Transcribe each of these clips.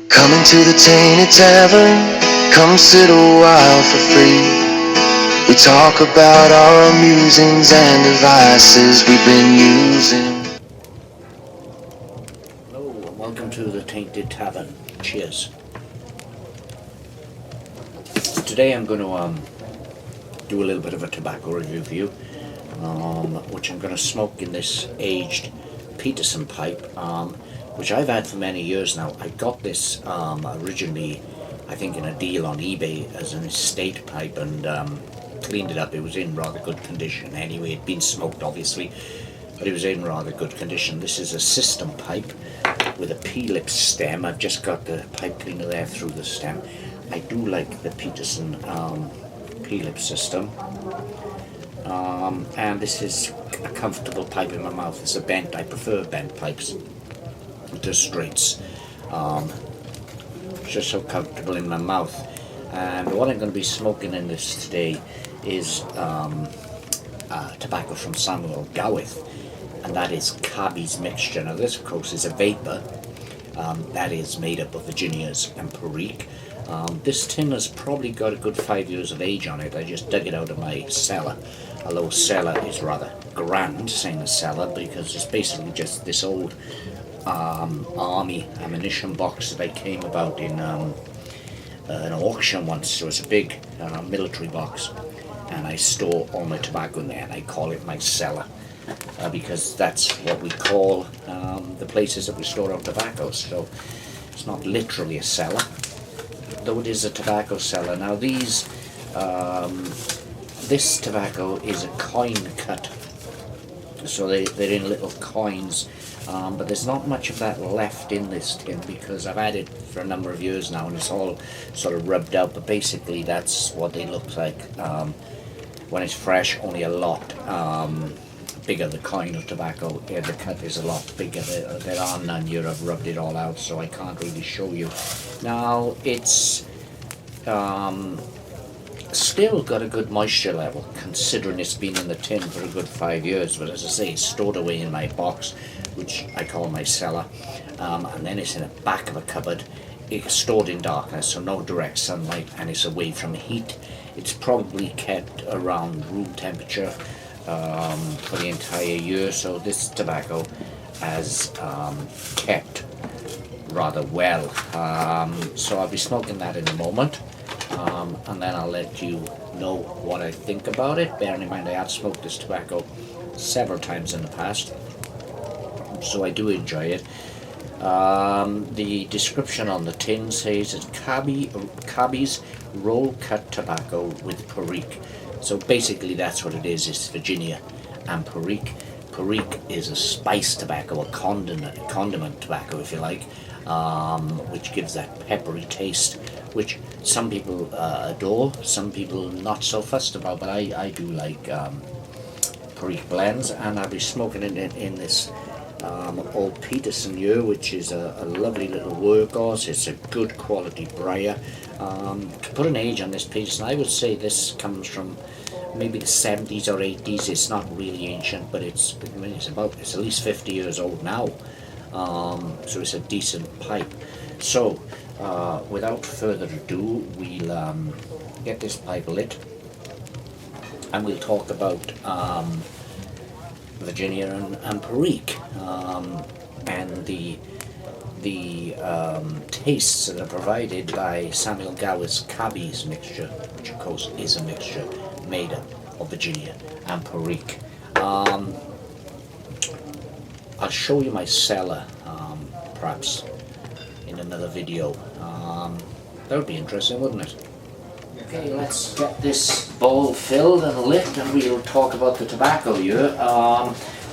Coming to the Tainted Tavern, come sit a while for free. We talk about our musings and devices we've been using. Hello and welcome to the Tainted Tavern. Cheers. Today I'm going to do a little bit of a tobacco review for you, which I'm going to smoke in this aged Peterson pipe, which I've had for many years now. I got this originally, I think, in a deal on eBay as an estate pipe, and cleaned it up. It was in rather good condition anyway. It'd been smoked obviously, but it was in rather good condition. This is a system pipe with a P-lip stem. I've just got the pipe cleaner there through the stem. I do like the Peterson P-lip system, and this is a comfortable pipe in my mouth. It's a bent. I prefer bent pipes to straights. It's just so comfortable in my mouth. And what I'm going to be smoking in this today is tobacco from Samuel Gawith, and that is Cabbie's mixture. Now this of course is a vapor that is made up of Virginias and Perique. This tin has probably got a good 5 years of age on it. I just dug it out of my cellar, although cellar is rather grand saying a cellar, because it's basically just this old army ammunition box that I came about in an auction once. So it's a big military box, and I store all my tobacco in there, and I call it my cellar because that's what we call the places that we store our tobacco. So it's not literally a cellar, though it is a tobacco cellar. Now these this tobacco is a coin cut, so they're in little coins, but there's not much of that left in this tin because I've had it for a number of years now and it's all sort of rubbed out. But basically that's what they look like when it's fresh, only a lot bigger. The coin of tobacco, yeah, the cut is a lot bigger. There are none here. I've rubbed it all out, so I can't really show you. Now it's still got a good moisture level considering it's been in the tin for a good 5 years, but as I say, it's stored away in my box, which I call my cellar, and then it's in the back of a cupboard. It's stored in darkness, so no direct sunlight, and it's away from heat. It's probably kept around room temperature for the entire year, so this tobacco has kept rather well. So I'll be smoking that in a moment, and then I'll let you know what I think about it, bearing in mind I have smoked this tobacco several times in the past, so I do enjoy it. The description on the tin says it's Cabbie's roll cut tobacco with Perique. So basically that's what it is. It's Virginia and Perique. Perique is a spice tobacco, a condiment tobacco if you like, which gives that peppery taste, which some people adore, some people not so fussed about, but I do like Perique blends, and I'll be smoking it in this old Peterson here, which is a lovely little workhorse. It's a good quality briar. To put an age on this Peterson, I would say this comes from maybe the 70s or 80s. It's not really ancient, but it's at least 50 years old now. So it's a decent pipe. So without further ado, we'll get this pipe lit, and we'll talk about Virginia and Perique, and the tastes that are provided by Samuel Gawith's Cabbie's mixture, which of course is a mixture made up of Virginia and Perique. I'll show you my cellar perhaps in another video. That would be interesting, wouldn't it? Okay, let's get this bowl filled and lit, and we'll talk about the tobacco here.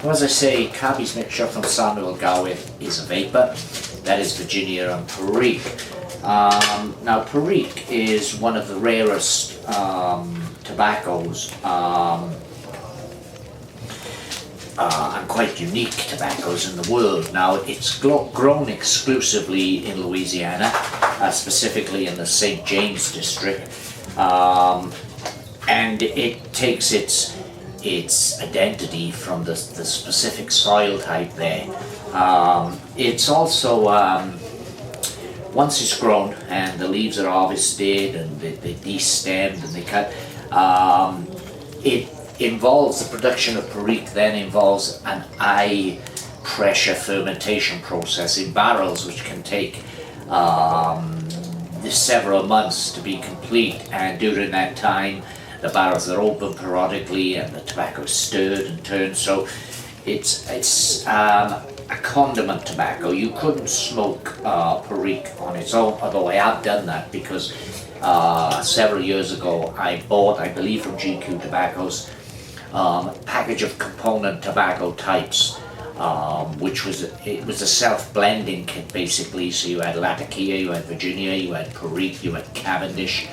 As I say, Cabbie's mixture from Samuel Gawith is a vapor. That is Virginia and Perique. Now Perique is one of the rarest tobaccos and quite unique tobaccos in the world. Now it's grown exclusively in Louisiana, specifically in the St. James district, and it takes its identity from the specific soil type there. It's also once it's grown and the leaves are harvested and they de-stemmed and they cut, it involves the production of Perique, then involves an high pressure fermentation process in barrels, which can take several months to be complete, and during that time the barrels are opened periodically and the tobacco is stirred and turned. So it's a condiment tobacco. You couldn't smoke Perique on its own, although I have done that because several years ago I bought, I believe from GQ Tobaccos, a package of component tobacco types, which was a self-blending kit basically. So you had Latakia, you had Virginia, you had Perique, you had Cavendish.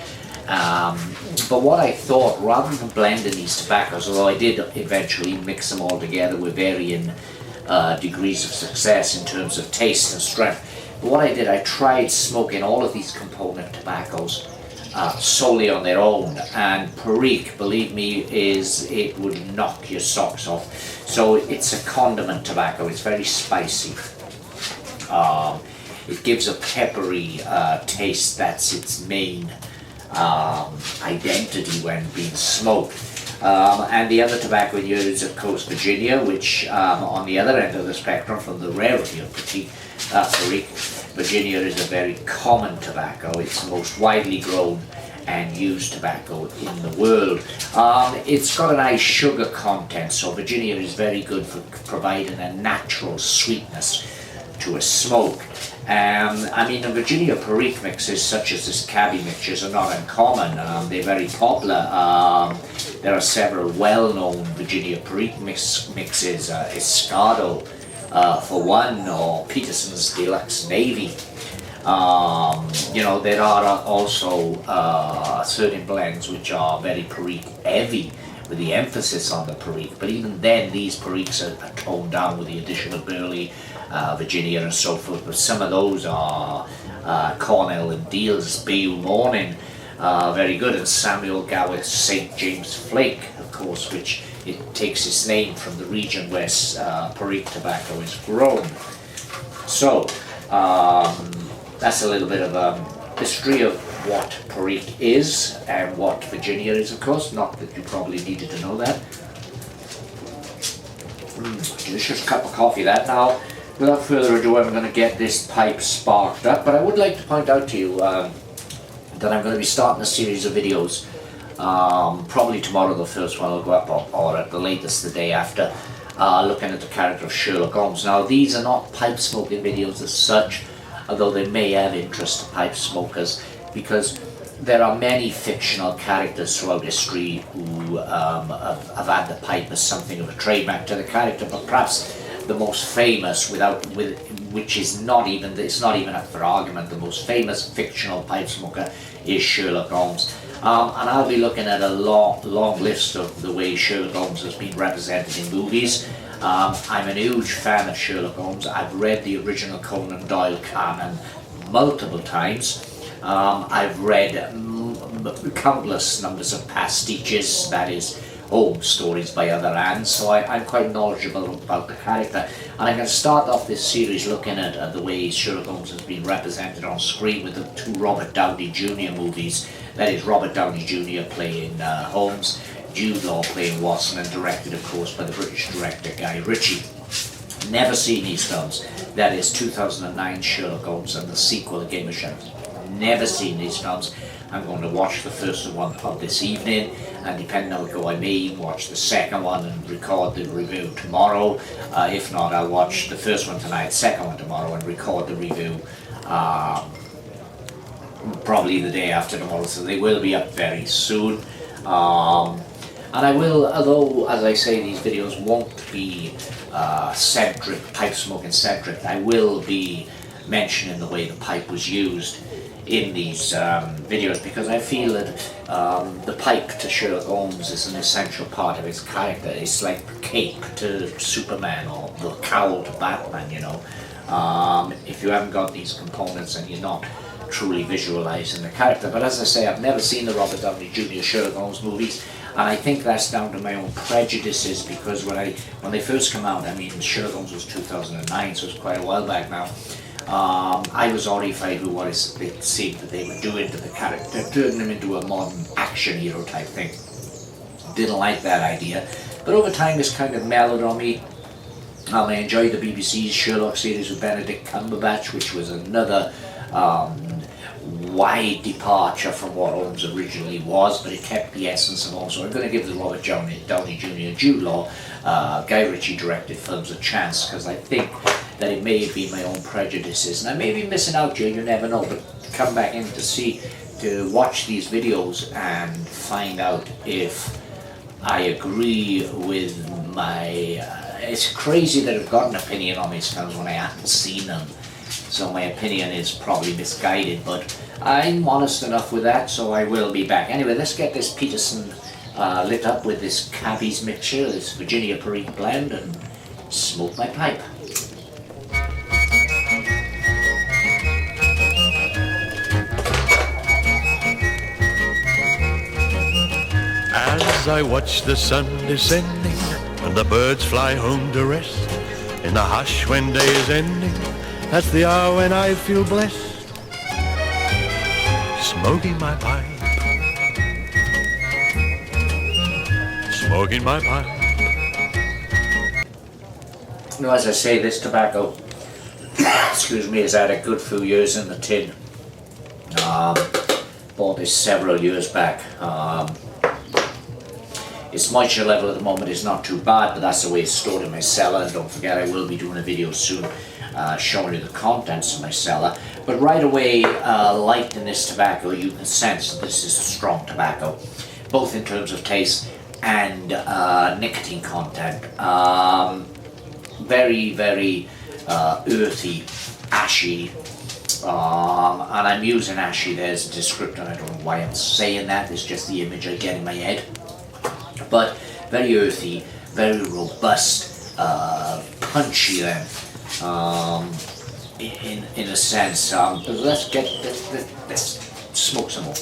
But what I thought, rather than blending these tobaccos, although I did eventually mix them all together with varying degrees of success in terms of taste and strength, but what I did, I tried smoking all of these component tobaccos solely on their own, and Perique, believe me, it would knock your socks off. So it's a condiment tobacco. It's very spicy. It gives a peppery taste. That's its main identity when being smoked. And the other tobacco in here is, of course, Virginia, which on the other end of the spectrum from the rarity of Perique, Virginia is a very common tobacco. It's the most widely grown and used tobacco in the world. It's got a nice sugar content, so Virginia is very good for providing a natural sweetness to a smoke. I mean, the Virginia Perique mixes, such as this Cabbie mixtures, are not uncommon. They're very popular. There are several well-known Virginia Perique mixes, Escado, for one, or Peterson's Deluxe Navy. There are also certain blends which are very Perique heavy, with the emphasis on the Perique, but even then these Periques are toned down with the addition of Burley, Virginia and so forth. But some of those are Cornell and Deal's Bayou Morning, very good, and Samuel Gawith St. James Flake, of course, which it takes its name from the region where Perique tobacco is grown. So that's a little bit of a history of what Perique is and what Virginia is, of course. Not that you probably needed to know that. Delicious cup of coffee that. Now, without further ado, I'm going to get this pipe sparked up, but I would like to point out to you that I'm going to be starting a series of videos. Probably tomorrow the first one will go up, or at the latest the day after, looking at the character of Sherlock Holmes. Now, these are not pipe smoking videos as such, although they may have interest to pipe smokers, because there are many fictional characters throughout history who have had the pipe as something of a trademark to the character, but perhaps the most famous, which is not even, it's not even up for argument, the most famous fictional pipe smoker is Sherlock Holmes. And I'll be looking at a long list of the way Sherlock Holmes has been represented in movies. I'm a huge fan of Sherlock Holmes. I've read the original Conan Doyle canon multiple times. I've read countless numbers of pastiches, that is, Holmes stories by other hands, so I'm quite knowledgeable about the character. And I'm going to start off this series looking at the way Sherlock Holmes has been represented on screen with the two Robert Downey Jr. movies. That is, Robert Downey Jr. playing Holmes, Jude Law playing Watson, and directed, of course, by the British director Guy Ritchie. Never seen these films. That is 2009 Sherlock Holmes and the sequel, A Game of Shadows. Never seen these films. I'm going to watch the first one of this evening, and depending on how it goes, I may even watch the second one and record the review tomorrow. If not, I'll watch the first one tonight, second one tomorrow, and record the review probably the day after tomorrow, so they will be up very soon. And I will, although as I say, these videos won't be pipe smoking centric, I will be mentioning the way the pipe was used in these videos, because I feel that the pipe to Sherlock Holmes is an essential part of his character. It's like the cape to Superman or the cowl to Batman, you know. If you haven't got these components, and you're not truly visualizing the character. But as I say, I've never seen the Robert Downey Jr. Sherlock Holmes movies, and I think that's down to my own prejudices, because when they first came out, I mean, Sherlock Holmes was 2009, so it's quite a while back now. I was horrified with what it seemed that they were doing to the character, turning him into a modern action hero type thing. Didn't like that idea, but over time it's kind of mellowed on me. I enjoyed the BBC's Sherlock series with Benedict Cumberbatch, which was another wide departure from what Holmes originally was, but it kept the essence of Holmes. So I'm going to give the Robert Downey Jr. and Jude Law, Guy Ritchie directed films a chance, because I think that it may have been my own prejudices, and I may be missing out here, you never know, but come back in to watch these videos and find out if I agree with my... it's crazy that I've got an opinion on these films when I haven't seen them, so my opinion is probably misguided, but I'm honest enough with that, so I will be back. Anyway, let's get this Peterson lit up with this Cabbie's mixture, this Virginia Perique blend, and smoke my pipe. As I watch the sun descending and the birds fly home to rest, in the hush when day is ending, that's the hour when I feel blessed. Smoking my pipe, smoking my pipe. Now, as I say, this tobacco, excuse me, has had a good few years in the tin. Bought this several years back. Its moisture level at the moment is not too bad, but that's the way it's stored in my cellar. And don't forget, I will be doing a video soon showing you the contents of my cellar. But right away, lighting this tobacco, you can sense that this is a strong tobacco, both in terms of taste and nicotine content. Very, very earthy, ashy, and I'm using ashy there as a descriptor. I don't know why I'm saying that, it's just the image I get in my head. But very earthy, very robust, punchy then, in a sense. But let's smoke some more.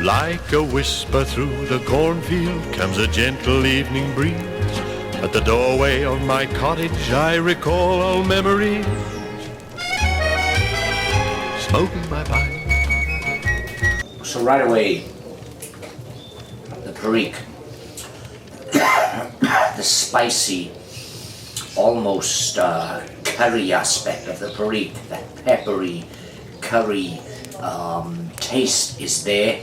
Like a whisper through the cornfield comes a gentle evening breeze. At the doorway of my cottage I recall old memories. Smoking my pipe. So right away, the Perique, the spicy, almost curry aspect of the Perique, that peppery, curry taste is there.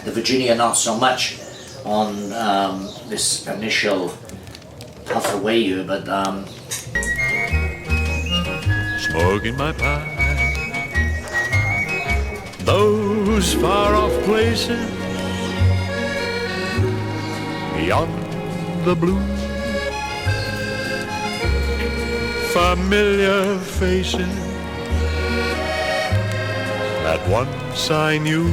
The Virginia not so much on this initial puff away here, but smoking my pipe. Those far off places beyond the blue, familiar faces that once I knew.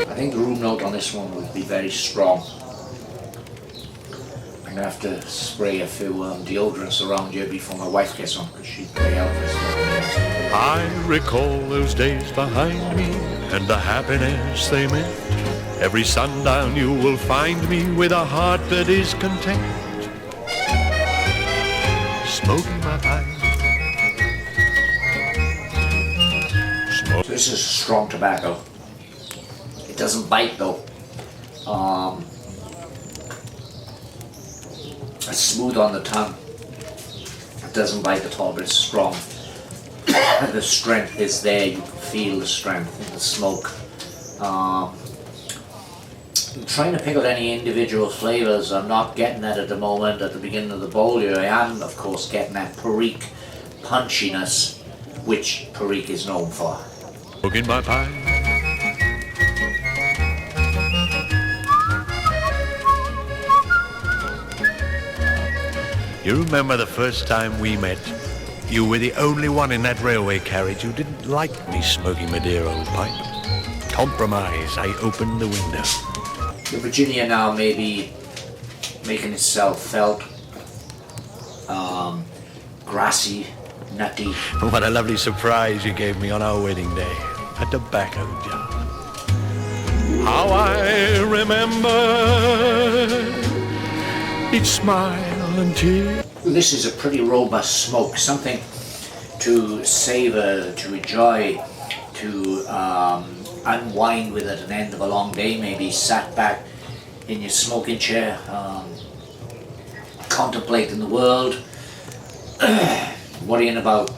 I think the room note on this one would be very strong. I'm going to have to spray a few deodorants around here before my wife gets on, because she'd play out this one. I recall those days behind me and the happiness they meant. Every sundown you will find me with a heart that is content. Smoking my pipe. This is strong tobacco. It doesn't bite though. It's smooth on the tongue. It doesn't bite at all, but it's strong. The strength is there. You can feel the strength in the smoke. I'm trying to pick out any individual flavors. I'm not getting that at the moment. At the beginning of the bowl here, I am, of course, getting that Perique punchiness, which Perique is known for. Smoking my pipe. You remember the first time we met? You were the only one in that railway carriage who didn't like me smoking my dear old pipe. Compromise, I opened the window. The Virginia now may be making itself felt. Grassy, nutty. What a lovely surprise you gave me on our wedding day. A tobacco jar. how I remember each smile and tear. This is a pretty robust smoke, something to savour, to enjoy, to unwind with at an end of a long day, maybe sat back in your smoking chair, contemplating the world, worrying about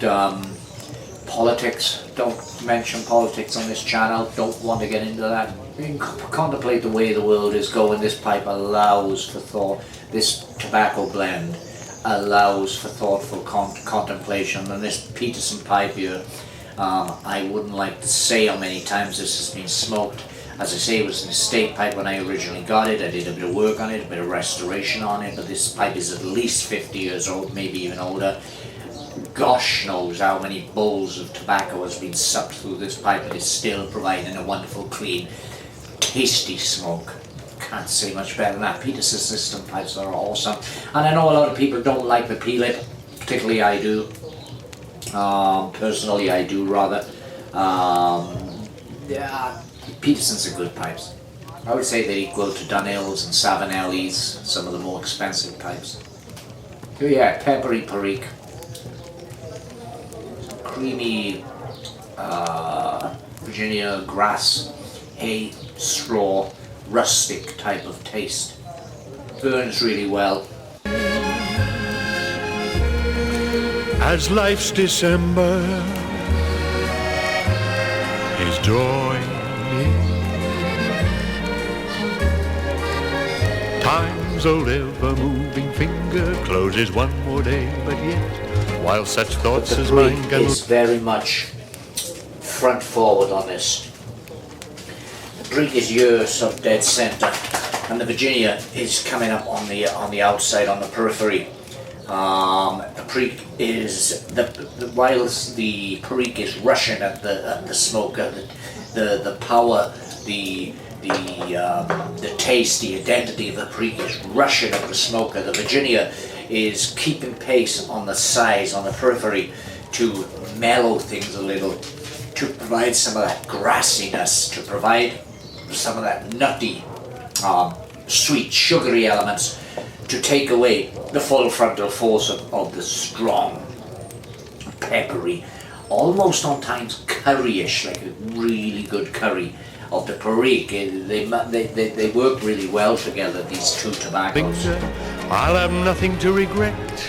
politics. Don't mention politics on this channel, don't want to get into that. You can contemplate the way the world is going. This pipe allows for thought. This tobacco blend allows for thoughtful contemplation, and this Peterson pipe here, I wouldn't like to say how many times this has been smoked. As I say, it was an estate pipe when I originally got it. I did a bit of work on it, a bit of restoration on it, but this pipe is at least 50 years old, maybe even older. Gosh knows how many bowls of tobacco has been sucked through this pipe, but it's still providing a wonderful, clean, tasty smoke. Can't say much better than that. Peterson system pipes are awesome, and I know a lot of people don't like the P-lip, particularly I do. Personally, I do rather. Yeah, Peterson's are good pipes. I would say they're equal to Dunhills and Savinellis, some of the more expensive pipes. So yeah, peppery Perique. Creamy Virginia grass, hay, straw, rustic type of taste. Burns really well. As life's December is drawing near, time's old ever-moving finger closes one more day, but yet, while such thoughts as mine Perique can... is very much front forward on this. The Perique is your sub dead centre, and the Virginia is coming up on the outside, on the periphery. The Perique is whilst the Perique is rushing at the smoker, the power, the taste, the identity of the Perique is rushing at the smoker. The Virginia is keeping pace on the sides, on the periphery, to mellow things a little, to provide some of that grassiness, to provide some of that nutty, sweet, sugary elements, to take away the full frontal force of the strong, peppery, almost on times curryish, like a really good curry of the Perique. They work really well together, these two tobaccos. I'll have nothing to regret.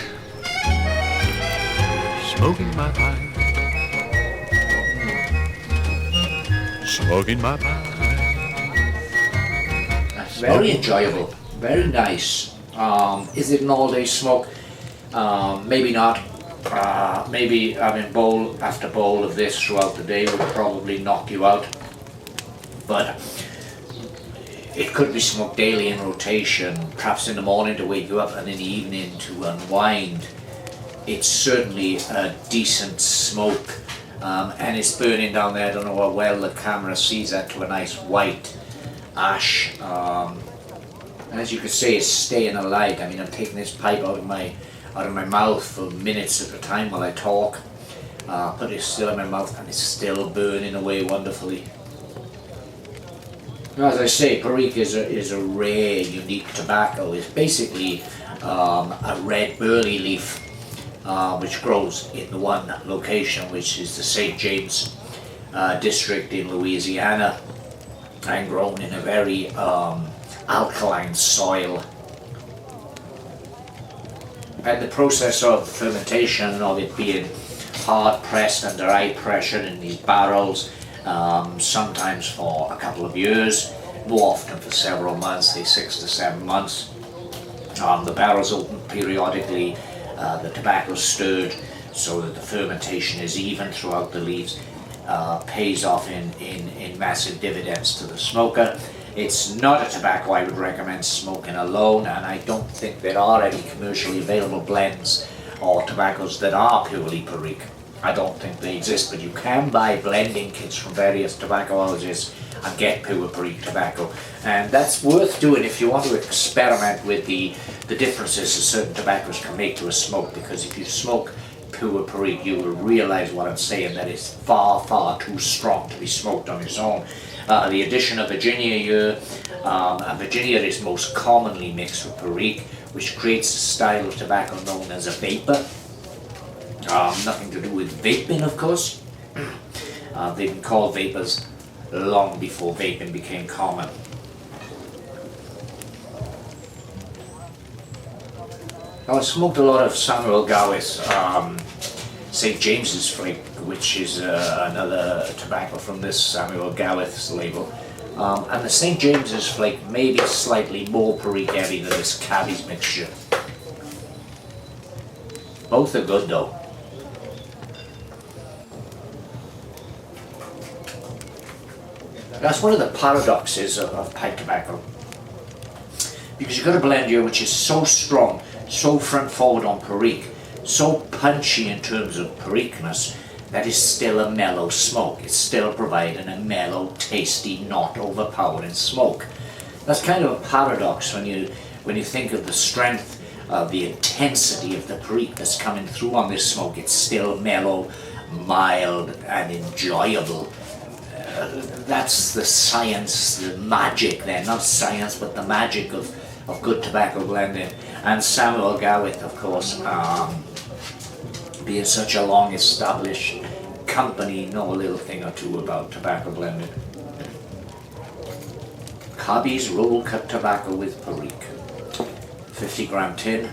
Smoking my pipe. Smoking my pipe. Very enjoyable, very nice. Is it an all-day smoke? Maybe not. Maybe having bowl after bowl of this throughout the day would probably knock you out. But it could be smoked daily in rotation, perhaps in the morning to wake you up and in the evening to unwind. It's certainly a decent smoke, and it's burning down there. I don't know how well the camera sees that, to a nice white ash. And as you can see, it's staying alight. I mean, I'm taking this pipe out of my mouth for minutes at a time while I talk, but it's still in my mouth and it's still burning away wonderfully. Now, as I say, Perique is a rare, unique tobacco. It's basically a red burley leaf, which grows in the one location, which is the St. James district in Louisiana, and grown in a very alkaline soil. And the process of fermentation, of it being hard pressed under high pressure in these barrels, sometimes for a couple of years, more often for several months, say 6 to 7 months. The barrels open periodically, the tobacco stirred so that the fermentation is even throughout the leaves, pays off in massive dividends to the smoker. It's not a tobacco I would recommend smoking alone, and I don't think there are any commercially available blends or tobaccos that are purely Perique. I don't think they exist, but you can buy blending kits from various tobacco houses and get pure Perique tobacco, and that's worth doing if you want to experiment with the differences that certain tobaccos can make to a smoke, because if you smoke pure Perique, you will realize what I'm saying, that it's far, far too strong to be smoked on its own. the addition of Virginia here. And Virginia is most commonly mixed with Perique, which creates a style of tobacco known as a vapor. Nothing to do with vaping, of course. They've been called vapors long before vaping became common. Now, I smoked a lot of Samuel Gawith St. James's Flake, which is another tobacco from this Samuel Gawith's label. And the St. James's Flake may be slightly more Perique heavy than this Cabbie's mixture. Both are good though. That's one of the paradoxes of pipe tobacco. Because you've got a blend here which is so strong, so front forward on Perique, so punchy in terms of Periqueness, that is still a mellow smoke. It's still providing a mellow, tasty, not overpowering smoke. That's kind of a paradox when you think of the strength, the intensity of the Perique that's coming through on this smoke. It's still mellow, mild, and enjoyable. That's the science, the magic then, not science, but the magic of good tobacco blending. And Samuel Gawith, of course, being such a long established company, know a little thing or two about tobacco blending. Cabbie's roll cut tobacco with Perique. 50 gram tin,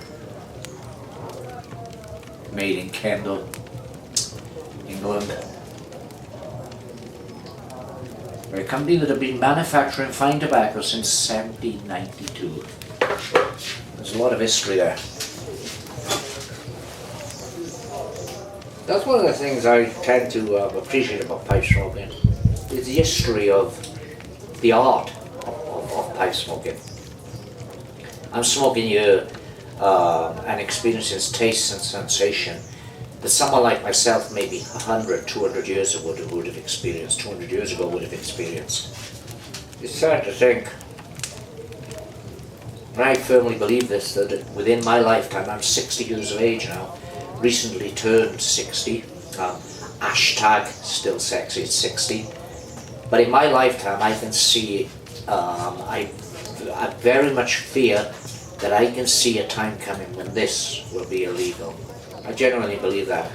made in Kendal, England. We're a company that have been manufacturing fine tobacco since 1792. There's a lot of history there. That's one of the things I tend to appreciate about pipe smoking, is the history of the art of pipe smoking. I'm smoking here and experiencing taste and sensation that someone like myself, maybe 100, 200 years ago would have experienced, 200 years ago would have experienced. It's sad to think, and I firmly believe this, that within my lifetime, I'm 60 years of age now, recently turned 60, hashtag still sexy at 60, but in my lifetime I can see, I very much fear that I can see a time coming when this will be illegal. I genuinely believe that.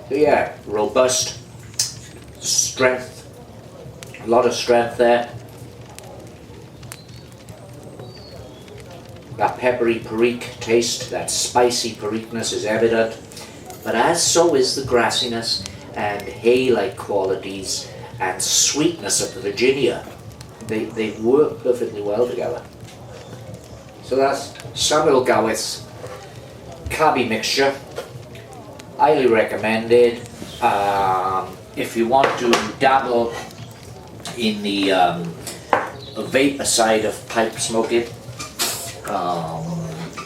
So yeah, robust, strength, a lot of strength there. That peppery Perique taste, that spicy Periqueness is evident, but as so is the grassiness and hay-like qualities and sweetness of the Virginia. They work perfectly well together. So that's Samuel Gawith's Cabbie mixture, highly recommended. If you want to dabble in the vapor side of pipe smoking,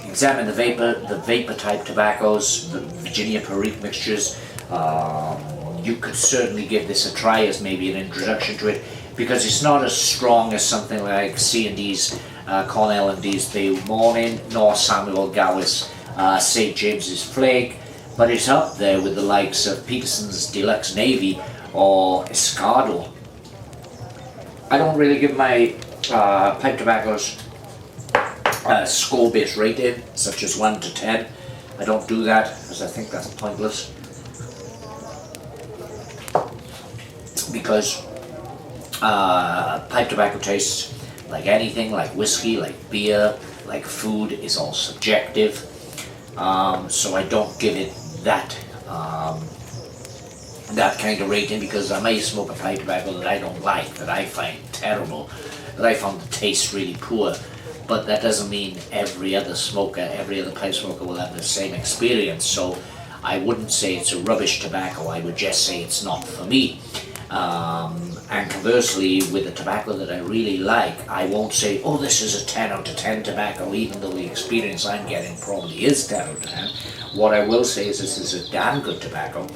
examine the vapor type tobaccos, the Virginia Perique mixtures. You could certainly give this a try as maybe an introduction to it, because it's not as strong as something like C&D's Cornell and D's Bay Morning, nor Samuel Gawith's St. James's Flake, but it's up there with the likes of Peterson's Deluxe Navy or Escado. I don't really give my pipe tobaccos score-based rating, such as 1 to 10. I don't do that, because I think that's pointless. Because pipe tobacco tastes like anything, like whiskey, like beer, like food, is all subjective. So I don't give it that that kind of rating, because I may smoke a pipe tobacco that I don't like, that I find terrible, that I found the taste really poor. But that doesn't mean every other pipe smoker will have the same experience. So I wouldn't say it's a rubbish tobacco, I would just say it's not for me. And conversely, with the tobacco that I really like, I won't say, oh, this is a 10 out of 10 tobacco, even though the experience I'm getting probably is 10 out of 10. What I will say is this is a damn good tobacco.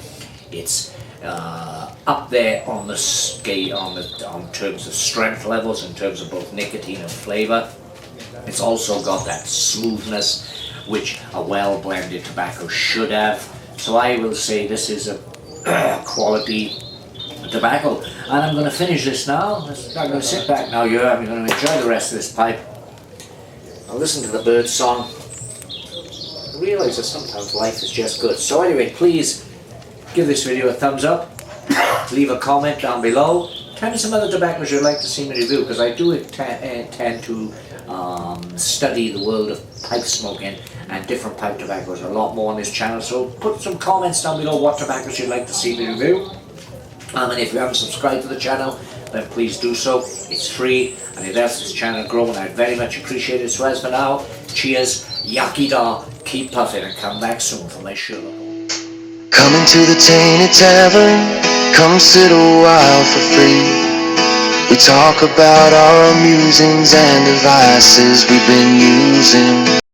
It's up there on the scale, on terms of strength levels, in terms of both nicotine and flavor. It's also got that smoothness which a well-blended tobacco should have. So I will say this is a quality tobacco. And I'm going to finish this now. I'm going to sit back now here. I'm going to enjoy the rest of this pipe. I'll listen to the bird song. I realise that sometimes life is just good. So anyway, please give this video a thumbs up. Leave a comment down below. Tell me some other tobaccos you'd like to see me review, because I do tend to study the world of pipe smoking and different pipe tobaccos a lot more on this channel. So put some comments down below what tobaccos you'd like to see me review. And if you haven't subscribed to the channel, then please do so. It's free and it helps this channel grow, and I'd very much appreciate it. So as for now, cheers, yaki da, keep puffing, and come back soon for my Sherlock Holmes. Coming to the Tainted Tavern, come sit a while for free. We talk about our musings and devices we've been using.